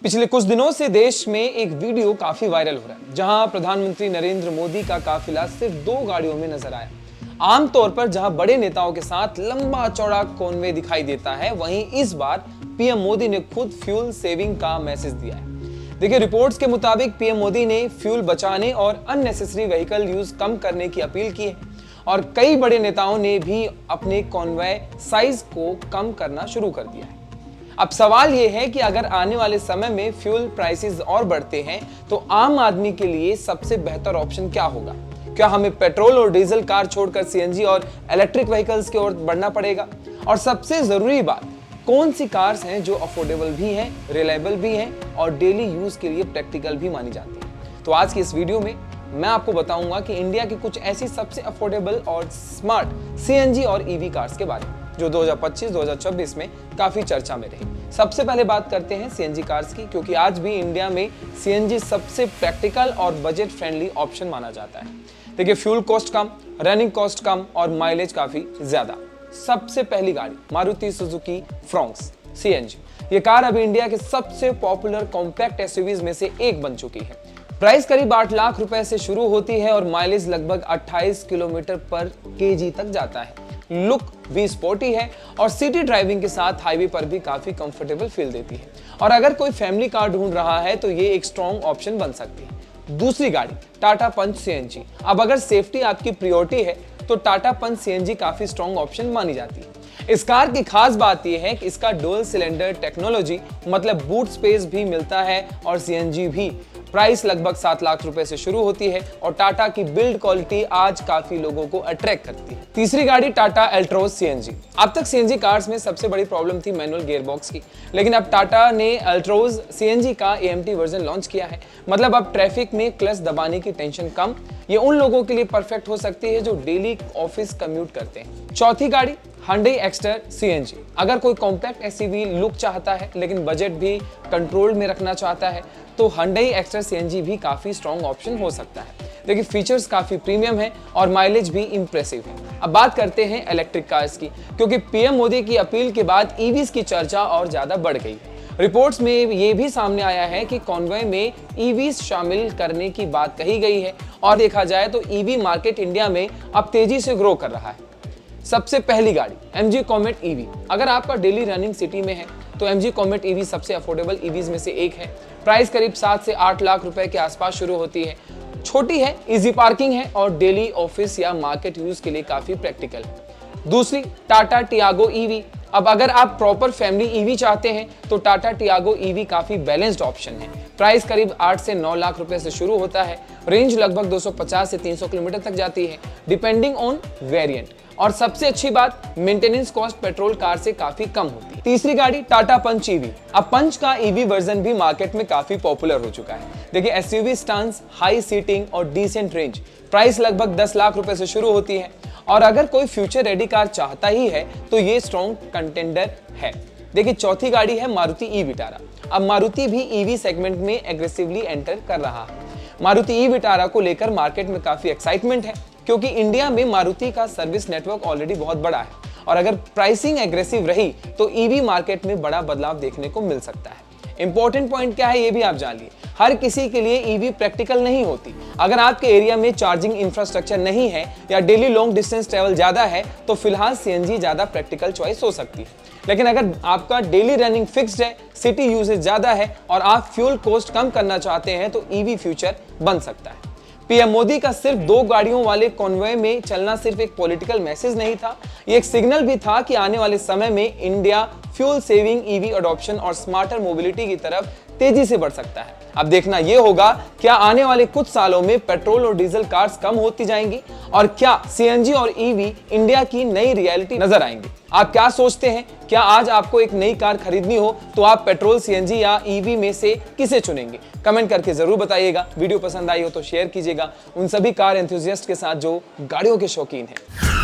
पिछले कुछ दिनों से देश में एक वीडियो काफी वायरल हो रहा है, जहां प्रधानमंत्री नरेंद्र मोदी का काफिला सिर्फ 2 गाड़ियों में नजर आया। आमतौर पर जहां बड़े नेताओं के साथ लंबा चौड़ा कॉन्वे दिखाई देता है, वहीं इस बार पीएम मोदी ने खुद फ्यूल सेविंग का मैसेज दिया है। देखिए, रिपोर्ट्स के मुताबिक पीएम मोदी ने फ्यूल बचाने और अननेसेसरी व्हीकल यूज कम करने की अपील की है और कई बड़े नेताओं ने भी अपने कॉन्वे साइज को कम करना शुरू कर दिया है। अब सवाल यह है कि अगर आने वाले समय में फ्यूल प्राइसेस और बढ़ते हैं तो आम आदमी के लिए सबसे बेहतर ऑप्शन क्या होगा? क्या हमें पेट्रोल और डीजल कार छोड़कर सीएनजी और इलेक्ट्रिक व्हीकल्स की ओर बढ़ना पड़ेगा? और सबसे जरूरी बात, कौन सी कार्स हैं जो अफोर्डेबल भी हैं, रिलायबल भी हैं और डेली यूज के लिए प्रैक्टिकल भी मानी जाती है? तो आज की इस वीडियो में मैं आपको बताऊंगा कि इंडिया की कुछ ऐसी सबसे अफोर्डेबल और स्मार्ट सीएनजी और ईवी कार्स के बारे में, जो 2025-2026 में काफी चर्चा में रही। सबसे पहले बात करते हैं सीएनजी कार्स की, क्योंकि आज भी इंडिया में सीएनजी सबसे प्रैक्टिकल और बजट फ्रेंडली ऑप्शन माना जाता है। देखिए, फ्यूल कॉस्ट कम, रनिंग कॉस्ट कम और माइलेज काफी ज्यादा। सबसे पहली गाड़ी मारुति सुजुकी फ्रॉन्क्स सीएनजी। ये कार अभी इंडिया के सबसे पॉपुलर कॉम्पैक्ट एसयूवीज में से एक बन चुकी है। प्राइस करीब 8 लाख रुपए से शुरू होती है और माइलेज लगभग 28 किलोमीटर पर केजी तक जाता है। लुक भी स्पोर्टी है और सिटी ड्राइविंग के साथ हाईवे पर भी काफी कंफर्टेबल फील देती है। और अगर कोई फैमिली कार ढूंढ रहा है तो ये एक स्ट्रॉन्ग ऑप्शन बन सकती है। दूसरी गाड़ी टाटा पंच सीएनजी। अब अगर सेफ्टी आपकी प्रायोरिटी है तो टाटा पंच सीएनजी काफी स्ट्रॉन्ग ऑप्शन मानी जाती है। इस कार की खास बात यह है कि इसका डुअल सिलेंडर टेक्नोलॉजी, मतलब बूट स्पेस भी मिलता है और सीएनजी भी। प्राइस लगभग 7 लाख रुपए से शुरू होती है और टाटा की बिल्ड क्वालिटी आज काफी लोगों को अट्रैक्ट करती है। तीसरी गाड़ी टाटा अल्ट्रोज सीएनजी। अब तक सीएनजी कार्स में सबसे बड़ी प्रॉब्लम थी मैनुअल गियरबॉक्स की, लेकिन अब टाटा ने अल्ट्रोज सीएनजी का एएमटी वर्जन लॉन्च किया है। मतलब अब ट्रैफिक में क्लच दबाने की टेंशन कम। ये उन लोगों के लिए परफेक्ट हो सकती है जो डेली ऑफिस कम्यूट करते हैं। चौथी गाड़ी Hyundai एक्स्टर सीएनजी। अगर कोई कॉम्पैक्ट एसयूवी लुक चाहता है लेकिन बजट भी कंट्रोल में रखना चाहता है तो Hyundai एक्स्टर सीएनजी भी काफी स्ट्रॉन्ग ऑप्शन हो सकता है। देखिए, फीचर्स काफी प्रीमियम है और माइलेज भी इंप्रेसिव है। अब बात करते हैं इलेक्ट्रिक कार्स की, क्योंकि पीएम मोदी की अपील के बाद ईवीज की चर्चा और ज्यादा बढ़ गई है। रिपोर्ट्स में ये भी सामने आया है कि कॉन्वे में ईवीज शामिल करने की बात कही गई है और देखा जाए तो ईवी मार्केट इंडिया में अब तेजी से ग्रो कर रहा है। सबसे पहली गाड़ी MG कॉमेट ईवी। अगर आपका डेली रनिंग सिटी में है तो MG कॉमेट ईवी सबसे अफोर्डेबल ईवीज में से एक है। प्राइस करीब 7 से 8 लाख रुपए के आसपास शुरू होती है। छोटी है, इजी पार्किंग है और डेली ऑफिस या मार्केट यूज के लिए काफी प्रैक्टिकल है। दूसरी टाटा टियागो ईवी। अब अगर आप प्रॉपर फैमिली ईवी चाहते हैं तो टाटा टियागो ईवी काफी बैलेंस्ड ऑप्शन है। प्राइस करीब 8 से 9 लाख रुपए से शुरू होता है। रेंज लगभग 250 से 300 किलोमीटर तक जाती है, डिपेंडिंग ऑन वेरिएंट। और सबसे अच्छी बात, मेंटेनेंस कॉस्ट पेट्रोल कार से काफी कम होती है। तीसरी गाड़ी टाटा पंच ईवी। अब पंच का ईवी वर्जन भी मार्केट में काफी पॉपुलर हो चुका है। देखिए, एसयूवी स्टांस, हाई सीटिंग और डिसेंट रेंज। प्राइस लगभग 10 लाख रुपए से शुरू होती है और अगर कोई फ्यूचर रेडी कार चाहता ही है तो ये स्ट्रॉन्ग कंटेंडर है। देखिए, चौथी गाड़ी है मारुति ई विटारा। अब मारुति भी ईवी सेगमेंट में एग्रेसिवली एंटर कर रहा है। मारुति ई विटारा को लेकर मार्केट में काफी एक्साइटमेंट है, क्योंकि इंडिया में मारुति का सर्विस नेटवर्क ऑलरेडी बहुत बड़ा है और अगर प्राइसिंग एग्रेसिव रही तो ईवी मार्केट में बड़ा बदलाव देखने को मिल सकता है। इंपॉर्टेंट पॉइंट क्या है ये भी आप जान लिए, हर किसी के लिए ईवी प्रैक्टिकल नहीं होती। अगर आपके एरिया में चार्जिंग इंफ्रास्ट्रक्चर नहीं है या डेली लॉन्ग डिस्टेंस ट्रेवल ज्यादा है तो फिलहाल सीएनजी ज्यादा प्रैक्टिकल चॉइस हो सकती है। लेकिन अगर आपका डेली रनिंग फिक्स्ड है, सिटी यूसेज ज्यादा है और आप फ्यूल कॉस्ट कम करना चाहते हैं तो ईवी फ्यूचर बन सकता है। पीएम मोदी का सिर्फ 2 गाड़ियों वाले कॉन्वे में चलना सिर्फ एक पॉलिटिकल मैसेज नहीं था, ये एक सिग्नल भी था कि आने वाले समय में India fuel saving, EV adoption और स्मार्टर मोबिलिटी की तरफ तेजी से बढ़ सकता है। अब देखना यह होगा, क्या आने वाले कुछ सालों में पेट्रोल और डीजल कार्स कम होती जाएंगी और क्या सीएनजी और ईवी इंडिया की नई रियलिटी नजर आएंगी? आप क्या सोचते हैं? क्या आज आपको एक नई कार खरीदनी हो तो आप पेट्रोल, सीएनजी या ईवी में से किसे चुनेंगे? कमेंट करके जरूर बताइएगा। वीडियो पसंद आई हो तो शेयर कीजिएगा उन सभी कार एंथुसियास्ट के साथ जो गाड़ियों के शौकीन हैं।